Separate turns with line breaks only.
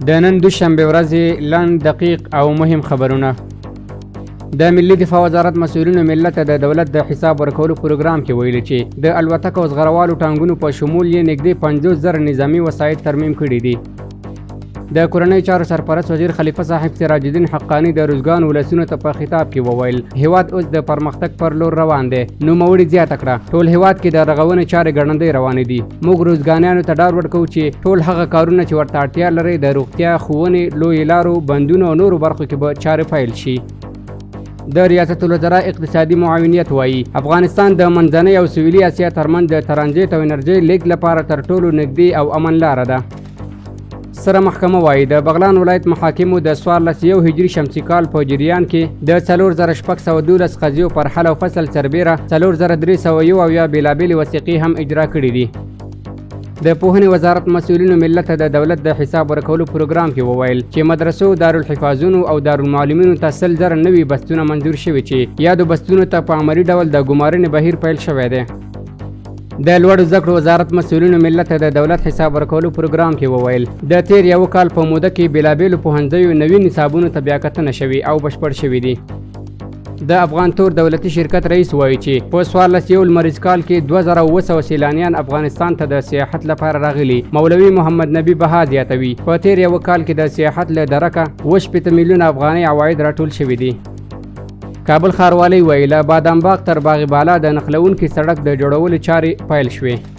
د نن دوشنبه ورځې لنډ دقیق او مهم خبرونه. د ملي دفاع وزارت مسؤلینو ملت د دولت د حساب ورکولو پروګرام کې ویلي چې د الوتکو او زغروالو ټانګونو په شمول یې نږدې 50,000 نظامي وسایط ترمیم کړي دي. د کورنۍ چارو سرپرست وزیر خلیفه صاحب سراج الدین حقانی د روزګان ولسونو ته په خطاب کې وویل هیواد اوس د پرمختګ پر لور روان دی. نوموړي زیاته کړه ټول هیواد کې د رغونې چارې ګړندۍ روانې دي. موږ روزګانیانو ته ډاډ ورکوو چې ټول هغه کارونه چې ورته اړتیا لري د روغتیا، ښوونې، لویو لارو، بندونو او نورو برخو کې به چارې پیل شي. د ریاست الوزرا اقتصادي معاونیت وایي افغانستان د منځنۍ او سویلي اسیا ترمنځ د ترانزیت او انرژۍ لیږد لپاره تر ټولو نږدې او امن لاره ده. سره محکمه وایي د بغلان ولایت محاکمو د 1401 هجري شمسي کال په جریان کې د 4612 قضیو پر حل او فصل سربیره 4301 بېلابېلې وثیقې هم اجرا کړي دي. د پوهنې وزارت مسؤلینو ملت د دولت د حساب ورکولو پروګرام کې وویل چې مدرسو، دارالحفاظونو او دارالمعلمینو ته 100,000 نوي بستونه منظور شوي چې یادو بستونو ته په عملي ډول د ګمارنې بهیر پیل شوی دی. د لوړو زده کړو وزارت مسؤلینو ملت د دولت حساب ورکولو پروګرام کې وویل د تیر یو کال په موده کې بېلابېلو پوهنځیو نوي نصابونو ته بیاکتنه شوي او بشپړ شوي دي. د افغان تور دولتي شرکت رئیس وایي چې په 1401 لمریز کال کې 2700 سیلانیان افغانستان ته د سیاحت لپاره راغلي. مولوي محمد نبی بها زیاتوي په تیر یو کال کې د سیاحت له درکه 80 میلیون افغاني عواید راټول شوي دي. کابل ښاروالۍ وایي له بادام باغ تر باغ بالا د نښلونکي سړک د جوړولو چارې پیل شوې.